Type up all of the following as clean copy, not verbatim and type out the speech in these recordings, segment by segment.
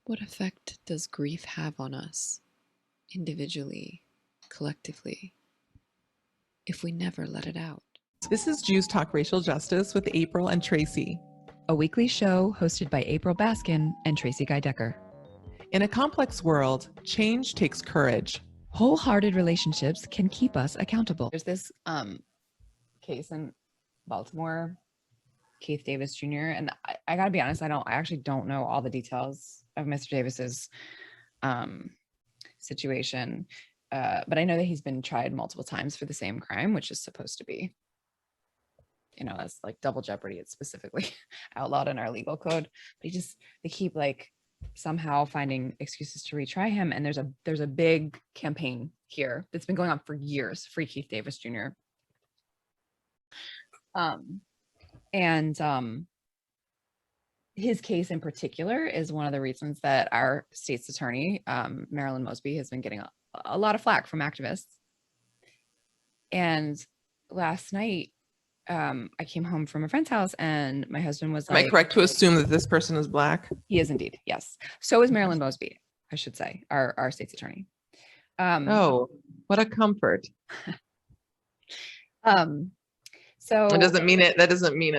What effect does grief have on us, individually, collectively, if we never let it out? This is Jews Talk Racial Justice with April and Tracie, a weekly show hosted by April Baskin and Tracie Guy Decker. In a complex world, change takes courage. Wholehearted relationships can keep us accountable. There's this case in Baltimore, Keith Davis Jr. And I gotta be honest, I actually don't know all the details of Mr. Davis's situation, but I know that he's been tried multiple times for the same crime, which is supposed to be, that's like double jeopardy. It's specifically outlawed in our legal code. But they keep like somehow finding excuses to retry him. And there's a big campaign here that's been going on for years, Free Keith Davis Jr. His case in particular is one of the reasons that our state's attorney, Marilyn Mosby, has been getting a lot of flack from activists. And last night, I came home from a friend's house and my husband was like— Am I correct to assume that this person is Black? He is indeed, yes. So is Marilyn Mosby, I should say, our state's attorney. Oh, what a comfort. So that doesn't mean it doesn't mean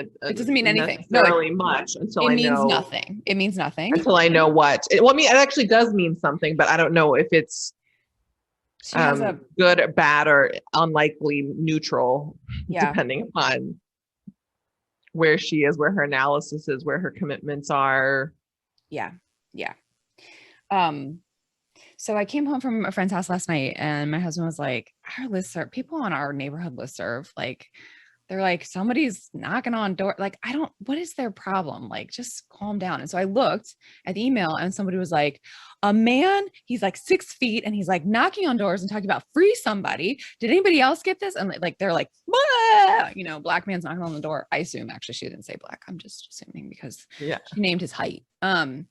anything necessarily much until I know. It means nothing. It means nothing until I know what. It actually does mean something, but I don't know if it's good, bad, or unlikely, neutral, depending upon where she is, where her analysis is, where her commitments are. Yeah. So I came home from a friend's house last night and my husband was like, our listserv, people on our neighborhood listserv, like, they're like, somebody's knocking on door. Like, what is their problem? Like, just calm down. And so I looked at the email and somebody was like, a man, he's like 6 feet and he's like knocking on doors and talking about free somebody. Did anybody else get this? And like, they're like, Black man's knocking on the door. I assume actually she didn't say Black. I'm just assuming because she named his height. And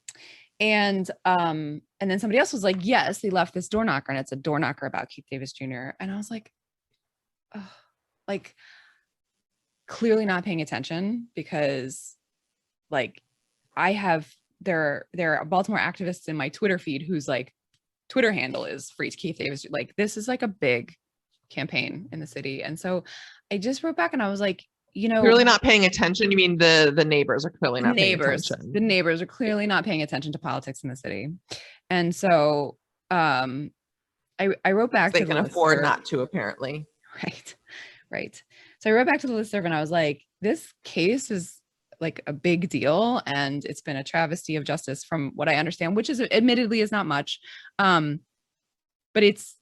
then somebody else was like, yes, they left this door knocker and it's a door knocker about Keith Davis Jr. And I was like, oh, like, clearly not paying attention because like there are Baltimore activists in my Twitter feed whose like Twitter handle is Free Keith Davis. Like, this is like a big campaign in the city. And so I just wrote back and I was like, clearly not paying attention. You mean the neighbors are clearly not paying attention. The neighbors are clearly not paying attention to politics in the city. And so I wrote back they can afford not to, apparently. Right. So I wrote back to the listserv and I was like, this case is like a big deal and it's been a travesty of justice from what I understand, which is admittedly is not much. But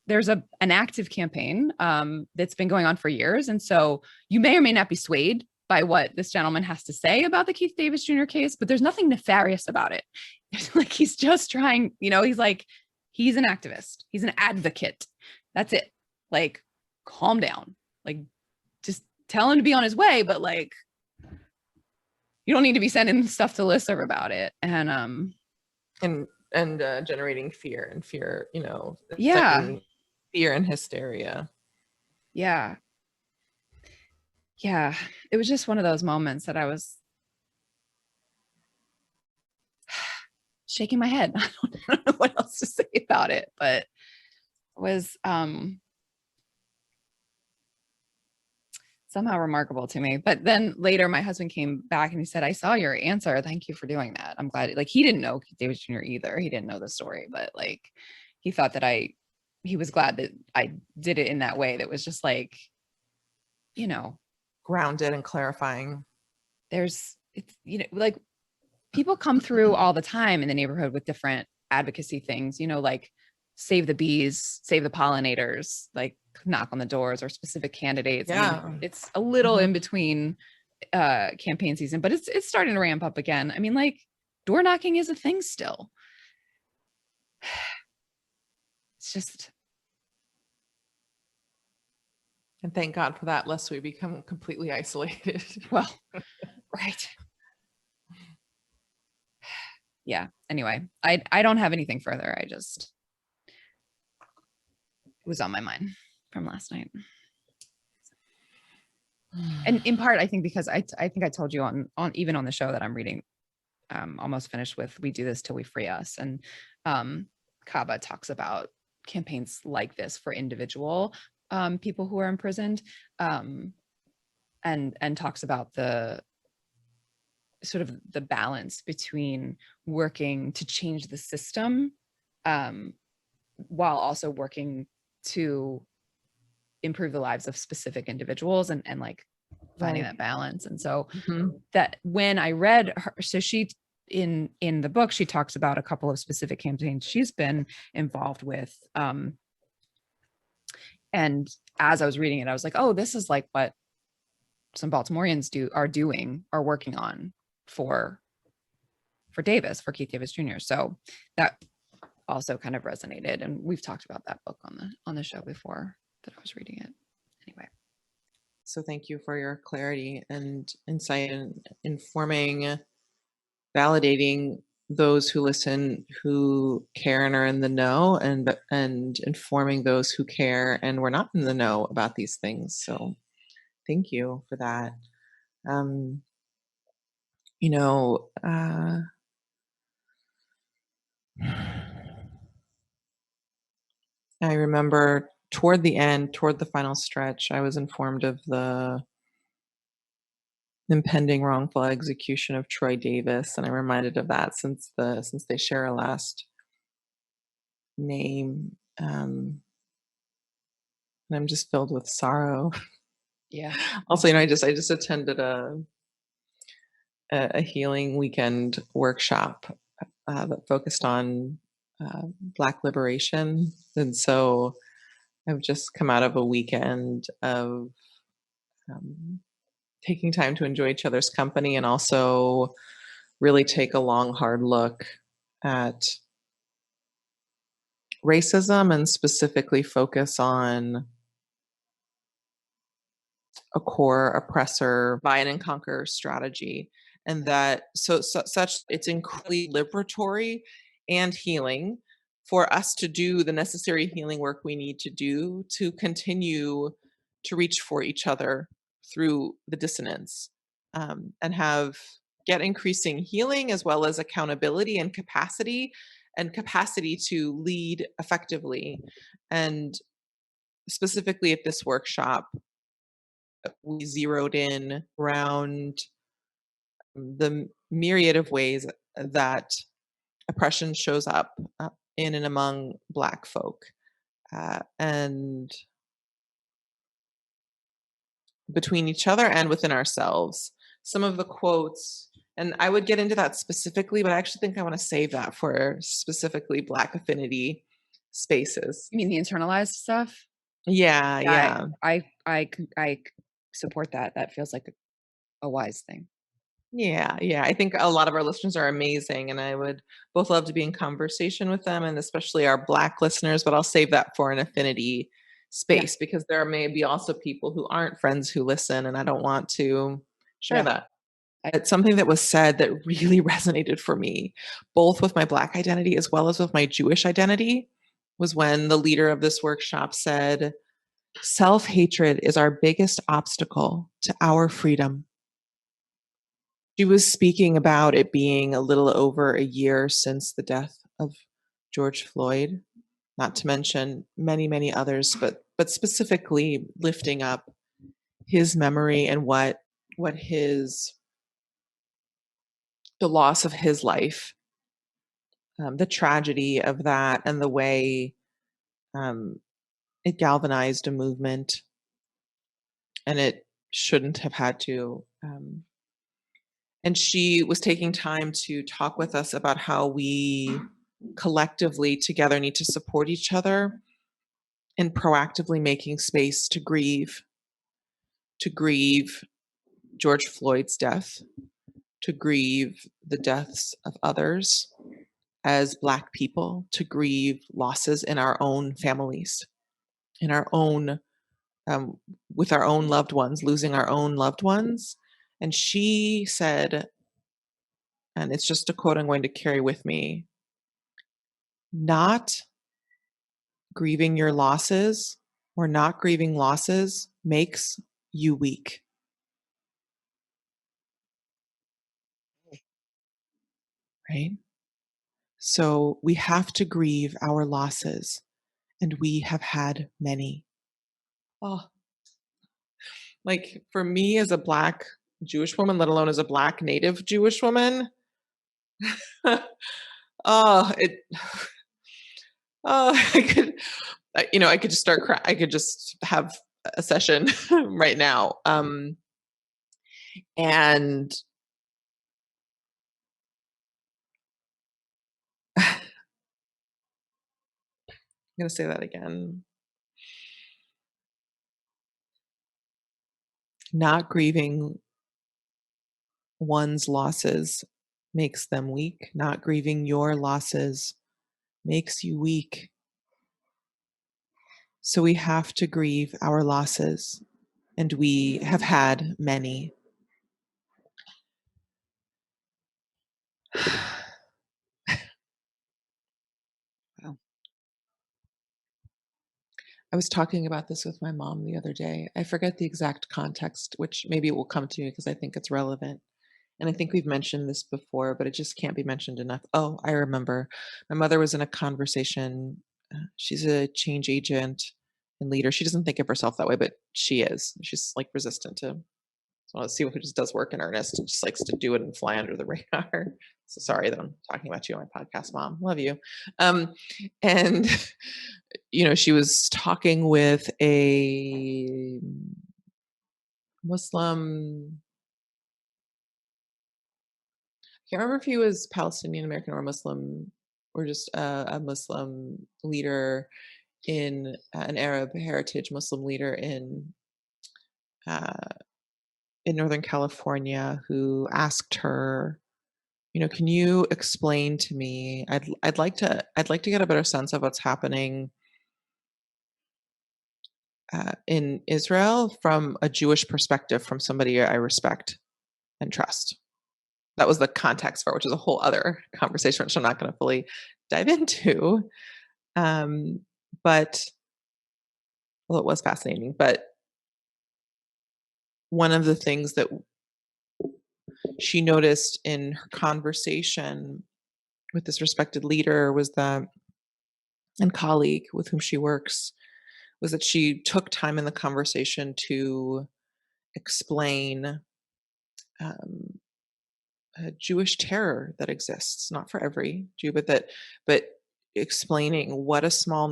there's an active campaign that's been going on for years. And so you may or may not be swayed by what this gentleman has to say about the Keith Davis Jr. case, but there's nothing nefarious about it. Like, he's just trying, he's like, he's an activist. He's an advocate. That's it. Like, calm down. Like, just tell him to be on his way, but like, you don't need to be sending stuff to listserv about it. And generating fear, fear and hysteria. Yeah. It was just one of those moments that I was shaking my head. I don't know what else to say about it, but it was somehow remarkable to me. But then later my husband came back and he said, I saw your answer. Thank you for doing that. I'm glad. Like, he didn't know Keith Davis Jr. either. He didn't know the story, but like, he thought that he was glad that I did it in that way. That was just like, grounded and clarifying. Like, people come through all the time in the neighborhood with different advocacy things, like save the bees, save the pollinators, like knock on the doors or specific candidates. Yeah. I mean, it's a little in between campaign season, but it's starting to ramp up again. I mean, like, door knocking is a thing still. It's just. And thank God for that, lest we become completely isolated. Well, right. Yeah. Anyway, I don't have anything further. It was on my mind from last night. And in part, I think because I think I told you on even on the show that I'm reading almost finished with "We do this till we free us," and Kaba talks about campaigns like this for individual people who are imprisoned, and talks about the sort of the balance between working to change the system while also working to improve the lives of specific individuals, and like finding that balance. And so that when I read her, so she in the book, she talks about a couple of specific campaigns she's been involved with. And as I was reading it, I was like, oh, this is like what some Baltimoreans are working on for Keith Davis Jr. So that also kind of resonated. And we've talked about that book on the show before that I was reading it. Anyway. So thank you for your clarity and insight and informing, validating those who listen, who care and are in the know, and informing those who care and were not in the know about these things. So thank you for that. I remember toward the final stretch, I was informed of the impending wrongful execution of Troy Davis, and I'm reminded of that since they share a last name, and I'm just filled with sorrow. Yeah. Also, I just attended a healing weekend workshop that focused on Black liberation, and so I've just come out of a weekend of taking time to enjoy each other's company and also really take a long, hard look at racism and specifically focus on a core oppressor divide and conquer strategy. And that such it's incredibly liberatory and healing for us to do the necessary healing work we need to do to continue to reach for each other through the dissonance, and get increasing healing as well as accountability and capacity to lead effectively. And specifically at this workshop, we zeroed in around the myriad of ways that oppression shows up in and among Black folk, and between each other and within ourselves. Some of the quotes, and I would get into that specifically, but I actually think I want to save that for specifically Black affinity spaces. You mean the internalized stuff? Yeah. I support that. That feels like a wise thing. Yeah. I think a lot of our listeners are amazing, and I would both love to be in conversation with them, and especially our Black listeners, but I'll save that for an affinity space because there may be also people who aren't friends who listen, and I don't want to share that. It's something that was said that really resonated for me, both with my Black identity as well as with my Jewish identity, was when the leader of this workshop said, "Self-hatred is our biggest obstacle to our freedom." She was speaking about it being a little over a year since the death of George Floyd, not to mention many, many others, but specifically lifting up his memory and what the loss of his life, the tragedy of that, and the way it galvanized a movement, and it shouldn't have had to. And she was taking time to talk with us about how we collectively together need to support each other in proactively making space to grieve George Floyd's death, to grieve the deaths of others as Black people, to grieve losses in our own families, in our own, with our own loved ones, losing our own loved ones. And she said, and it's just a quote I'm going to carry with me, not grieving your losses or not grieving losses makes you weak. right? So we have to grieve our losses, and we have had many. Oh, like for me as a Black Jewish woman, let alone as a Black Native Jewish woman, oh, it, oh, I could just start crying. I could just have a session right now. And I'm going to say that again. Not grieving one's losses makes them weak. Not grieving your losses makes you weak. So we have to grieve our losses, and we have had many. Wow. I was talking about this with my mom the other day. I forget the exact context, which maybe it will come to me because I think it's relevant. And I think we've mentioned this before, but it just can't be mentioned enough. Oh, I remember. My mother was in a conversation. She's a change agent and leader. She doesn't think of herself that way, but she is. She's like resistant to. So let's see who just does work in earnest and just likes to do it and fly under the radar. So sorry that I'm talking about you on my podcast, Mom. Love you. And she was talking with a Muslim. I can't remember if he was Palestinian American or Muslim, or just a Muslim leader in an Arab heritage Muslim leader in Northern California, who asked her, can you explain to me? I'd like to get a better sense of what's happening in Israel from a Jewish perspective, from somebody I respect and trust. That was the context for it, which is a whole other conversation, which I'm not going to fully dive into. But well, it was fascinating. But one of the things that she noticed in her conversation with this respected leader was that, and colleague with whom she works, was that she took time in the conversation to explain a Jewish terror that exists, not for every Jew, but explaining what a small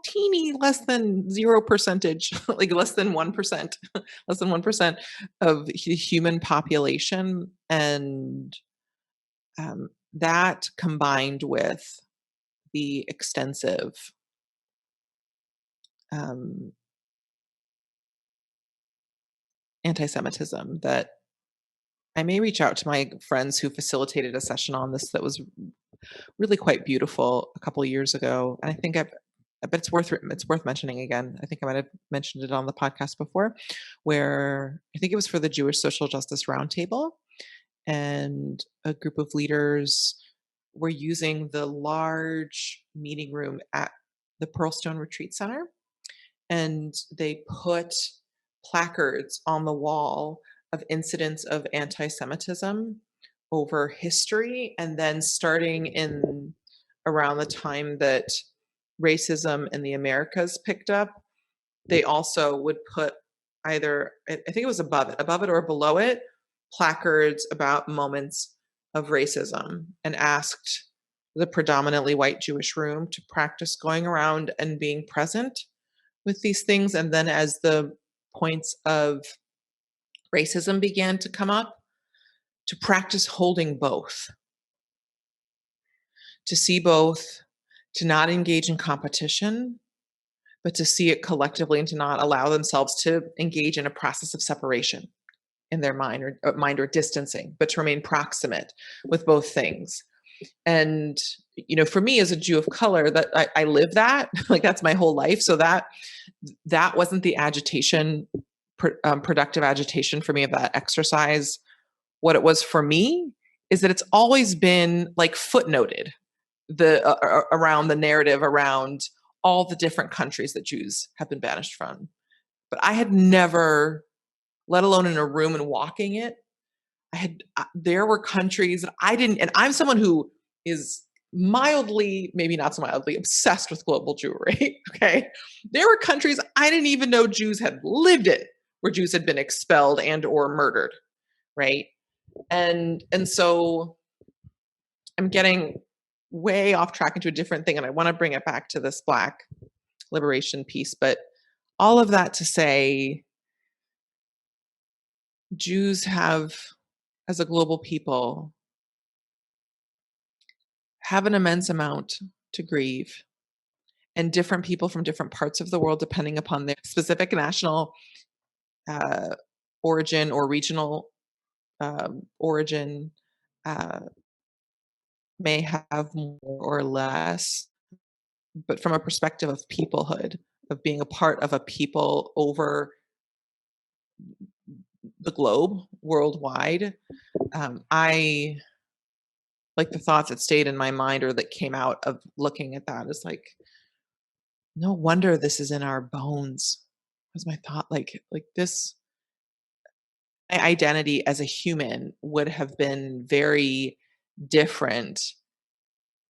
teeny, less than 0%, like less than 1%, less than 1% of the human population, and that combined with the extensive anti-Semitism that I may reach out to my friends who facilitated a session on this that was really quite beautiful a couple of years ago, and but it's worth mentioning again. I think I might have mentioned it on the podcast before, where I think it was for the Jewish Social Justice Roundtable, and a group of leaders were using the large meeting room at the Pearlstone Retreat Center, and they put placards on the wall of incidents of anti-Semitism over history, and then starting in around the time that racism in the Americas picked up, they also would put either, I think it was above it or below it, placards about moments of racism, and asked the predominantly white Jewish room to practice going around and being present with these things. And then as the points of racism began to come up, to practice holding both, to see both, to not engage in competition, but to see it collectively, and to not allow themselves to engage in a process of separation in their mind or distancing, but to remain proximate with both things. And for me as a Jew of color, that I live that, like that's my whole life. So that wasn't the agitation, productive agitation for me of that exercise. What it was for me is that it's always been like footnoted around the narrative around all the different countries that Jews have been banished from. But I had never, let alone in a room and walking it, there were countries that I didn't, and I'm someone who is mildly, maybe not so mildly, obsessed with global Jewry. Okay. There were countries I didn't even know Jews had lived in, where Jews had been expelled and or murdered. Right. And so I'm getting way off track into a different thing, and I want to bring it back to this Black liberation piece. But all of that to say, Jews have, as a global people, have an immense amount to grieve, and different people from different parts of the world, depending upon their specific national origin or regional origin, may have more or less, but from a perspective of peoplehood, of being a part of a people over the globe, worldwide, I like the thoughts that stayed in my mind or that came out of looking at that is like, no wonder this is in our bones. Was my thought, like this, my identity as a human would have been very different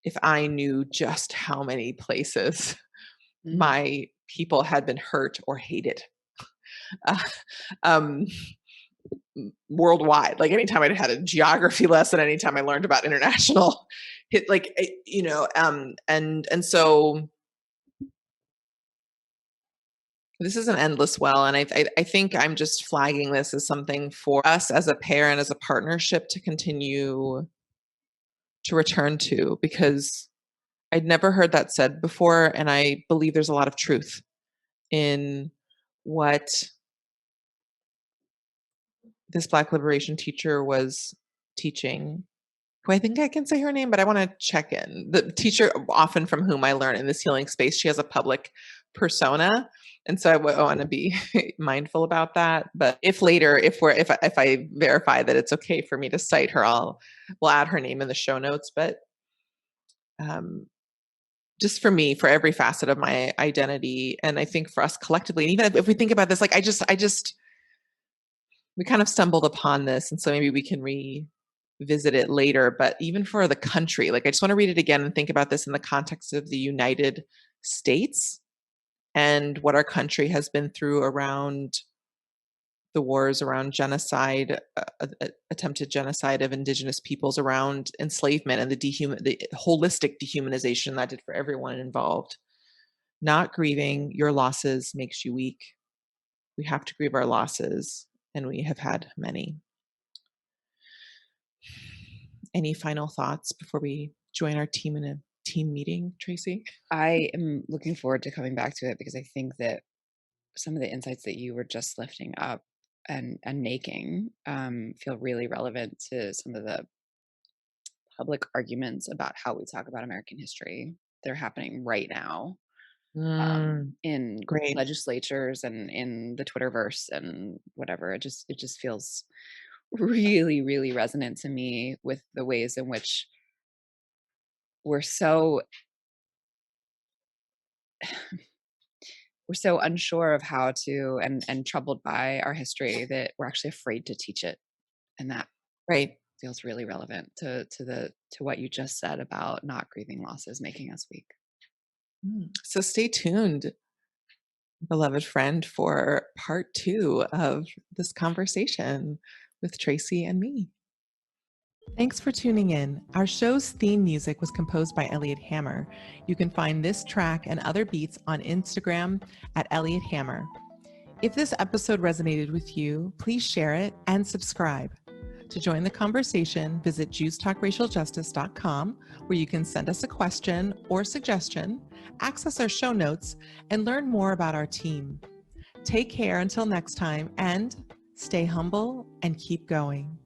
if I knew just how many places my people had been hurt or hated. Um, Worldwide, like anytime I had a geography lesson, anytime I learned about international hit, like, and so this is an endless well. And I think I'm just flagging this as something for us as a pair and as a partnership to continue to return to, because I'd never heard that said before. And I believe there's a lot of truth in what this Black liberation teacher was teaching, who I think I can say her name, but I want to check in. The teacher, often from whom I learn in this healing space, she has a public persona. And so I want to be mindful about that. But if later, if I verify that it's okay for me to cite her, we'll add her name in the show notes. But just for me, for every facet of my identity, and I think for us collectively, and even if we think about this, like we kind of stumbled upon this, and so maybe we can revisit it later. But even for the country, like I just want to read it again and think about this in the context of the United States and what our country has been through around the wars, around genocide, attempted genocide of indigenous peoples, around enslavement and the holistic dehumanization that did for everyone involved. Not grieving your losses makes you weak. We have to grieve our losses, and we have had many. Any final thoughts before we join our team in a team meeting, Tracie? I am looking forward to coming back to it, because I think that some of the insights that you were just lifting up and making feel really relevant to some of the public arguments about how we talk about American history. They're happening right now in Great. legislatures and in the Twitterverse and whatever. It just feels really, really resonant to me with the ways in which we're so unsure of how to and troubled by our history that we're actually afraid to teach it. And that Right. feels really relevant to what you just said about not grieving losses making us weak. So stay tuned, beloved friend, for part 2 of this conversation with Tracie and me. Thanks for tuning in. Our show's theme music was composed by Elliot Hammer. You can find this track and other beats on Instagram at Elliot Hammer. If this episode resonated with you, please share it and subscribe. To join the conversation, visit JewsTalkRacialJustice.com, where you can send us a question or suggestion, access our show notes, and learn more about our team. Take care until next time, and stay humble and keep going.